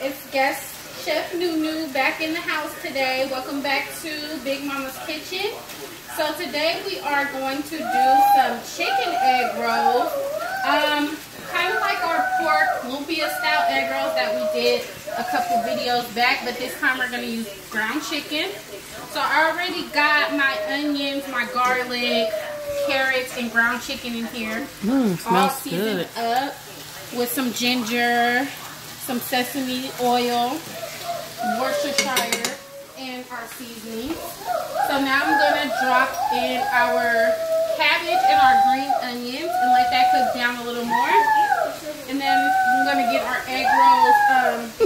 It's guest Chef Nunu back in the house today. Welcome back to Big Mama's Kitchen. So today we are going to do some chicken egg rolls. Kind of like our pork lumpia style egg rolls that we did a couple videos back, but this time we're going to use ground chicken. So I already got my onions, my garlic, carrots, and ground chicken in here. All seasoned up with some ginger, some sesame oil, Worcestershire, and our seasoning. So now I'm going to drop in our cabbage and our green onions and let that cook down a little more. And then I'm going to get our egg rolls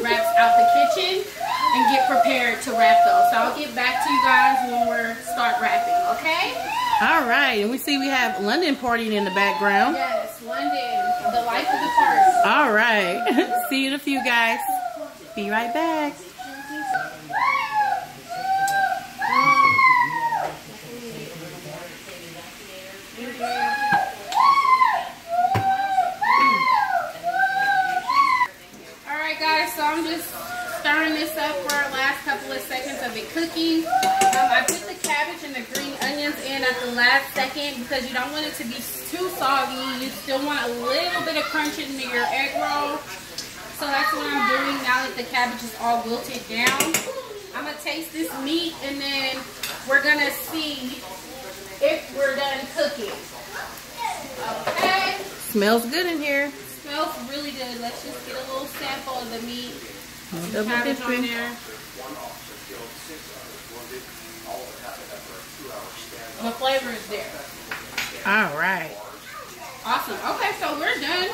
wraps out the kitchen and get prepared to wrap those. So I'll get back to you guys when we start wrapping, okay? All right, and we see we have London partying in the background. Yes, London, the life of the party. All right, see you in a few, guys. Be right back. All right, guys, so I'm just stirring this up for our last couple of seconds of it cooking. I put the cabbage and the green onions in at the last second because you don't want it to be too soggy. You still want a little bit of crunch into your egg roll. So that's what I'm doing now that the cabbage is all wilted down. I'm going to taste this meat and then we're going to see if we're done cooking. Okay. Smells good in here. Smells really good. Let's just get a little sample of the meat. Double Cabbage on dipping. there. The flavor is there. All right. Awesome. Okay, so we're done.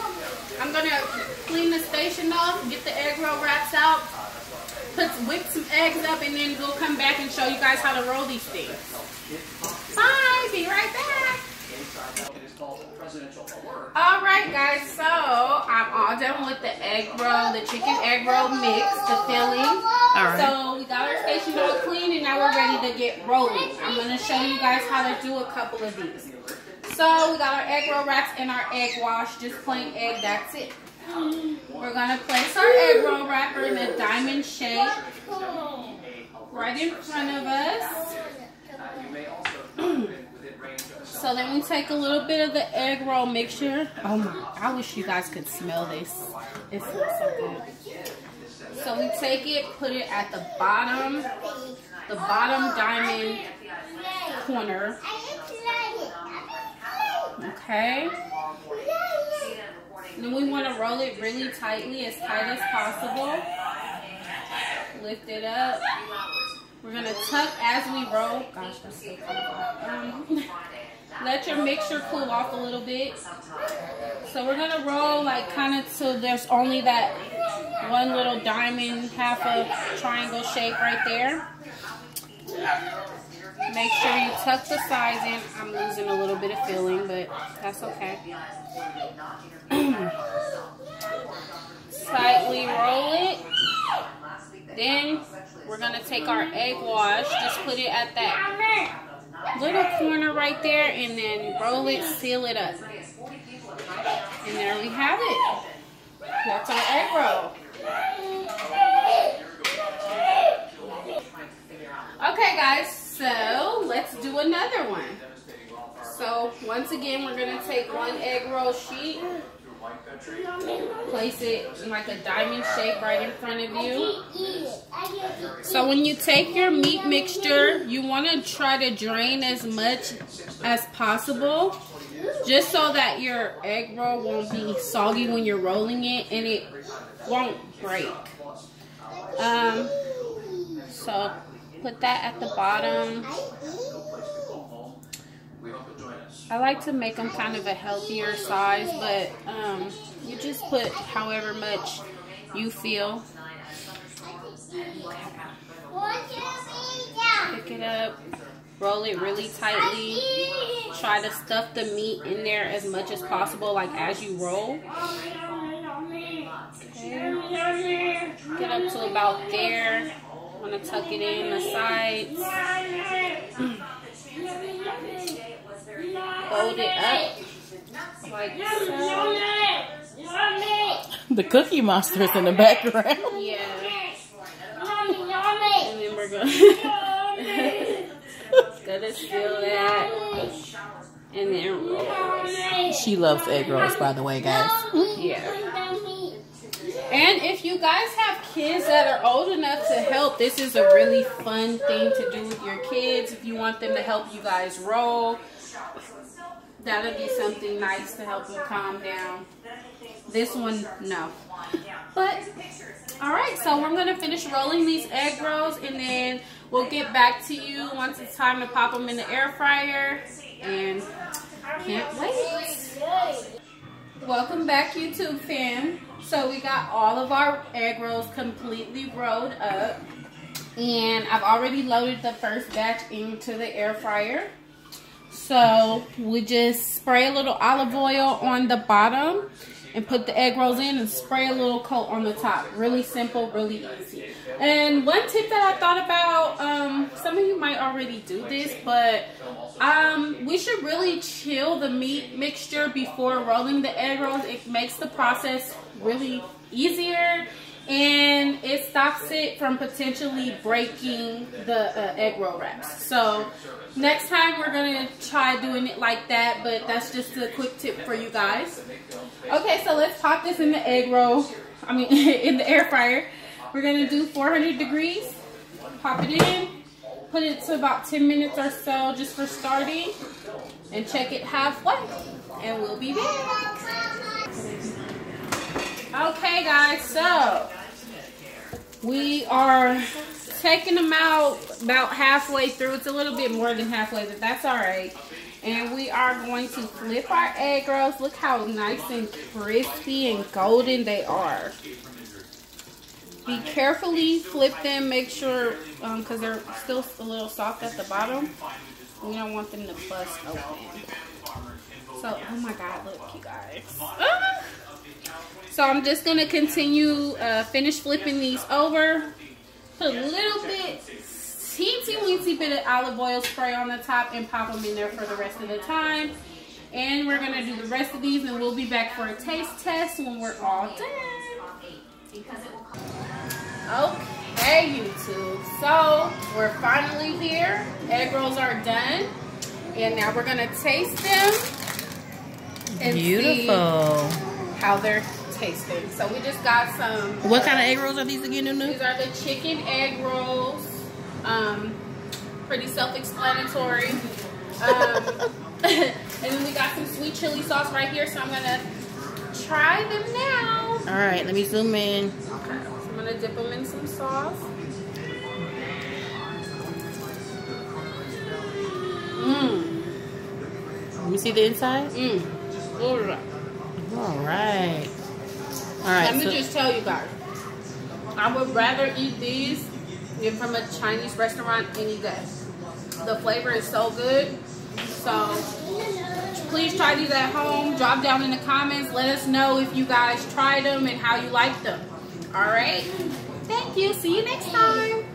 I'm gonna clean the station off, get the egg roll wraps out, whip some eggs up, and then we'll come back and show you guys how to roll these things. Bye. Be right back. All right, guys. So I'm all done with the egg roll, the chicken egg roll mix, the filling. All right. So we got our station all clean, and now we're ready to get rolling. I'm gonna show you guys how to do a couple of these. So we got our egg roll wraps and our egg wash, just plain egg. That's it. We're gonna place our egg roll wrapper in a diamond shape right in front of us. So then we take a little bit of the egg roll mixture. Oh my, I wish you guys could smell this. It smells so good. So we take it, put it at the bottom diamond corner. Okay. Then we want to roll it really tightly, as tight as possible. Lift it up. We're going to tuck as we roll. Gosh, that's so cool. Let your mixture cool off a little bit. So we're going to roll like kind of till there's only that one little diamond, half a triangle shape right there. Make sure you tuck the sides in. I'm losing a little bit of filling, but that's okay. Slightly roll it. Then we're going to take our egg wash. Just put it at that little corner right there and then roll it, seal it up. And there we have it. That's our egg roll. Okay, guys, so let's do another one. So once again, we're going to take one egg roll sheet, place it in like a diamond shape right in front of you. So when you take your meat mixture, you want to try to drain as much as possible, just so that your egg roll won't be soggy when you're rolling it and it won't break. So put that at the bottom. I like to make them kind of a healthier size, but you just put however much you feel. Pick it up, roll it really tightly. Try to stuff the meat in there as much as possible, like as you roll. Okay. Get up to about there. I'm going to tuck it in the sides. Fold it up like so. The Cookie Monster is in the background. Yeah. And then we're gonna seal that. And then roll. She loves egg rolls, by the way, guys. Yeah. And if you guys have kids that are old enough to help, this is a really fun thing to do with your kids. If you want them to help you guys roll, that'll be something nice to help them calm down. This one, no. But, alright, so we're going to finish rolling these egg rolls, and then we'll get back to you once it's time to pop them in the air fryer. And can't wait. Welcome back, YouTube fam. So we got all of our egg rolls completely rolled up, and I've already loaded the first batch into the air fryer. So we just spray a little olive oil on the bottom and put the egg rolls in and spray a little coat on the top. Really simple, really easy. And one tip that I thought about, some of you might already do this, but we should really chill the meat mixture before rolling the egg rolls. It makes the process really easier, and it stops it from potentially breaking the egg roll wraps. So next time we're gonna try doing it like that, but that's just a quick tip for you guys. Okay, so let's pop this in the egg roll, in the air fryer. We're gonna do 400 degrees, pop it in, put it to about 10 minutes or so just for starting, and check it halfway, and we'll be back. Okay guys, so we are taking them out about halfway through. It's a little bit more than halfway, but that's alright. And we are going to flip our egg rolls. Look how nice and crispy and golden they are. Be carefully flip them, make sure, because they're still a little soft at the bottom. We don't want them to bust open. So, oh my god, look you guys. Ah! So I'm just going to continue, finish flipping these over. Put a little bit, teensy bit of olive oil spray on the top and pop them in there for the rest of the time. And we're going to do the rest of these, and we'll be back for a taste test when we're all done. Okay, YouTube. So we're finally here. Egg rolls are done. And now we're going to taste them. And beautiful. See how they're tasting. So we just got some. What kind of egg rolls are these again, Nunu? These are the chicken egg rolls. Pretty self-explanatory. And then we got some sweet chili sauce right here. So I'm gonna try them now. All right, let me zoom in. Okay, so I'm gonna dip them in some sauce. Let me see the inside. All right. All right. All right. Let me just tell you guys, I would rather eat these than from a Chinese restaurant any day. The flavor is so good. So please try these at home. Drop down in the comments. Let us know if you guys tried them and how you liked them. All right. Thank you. See you next time.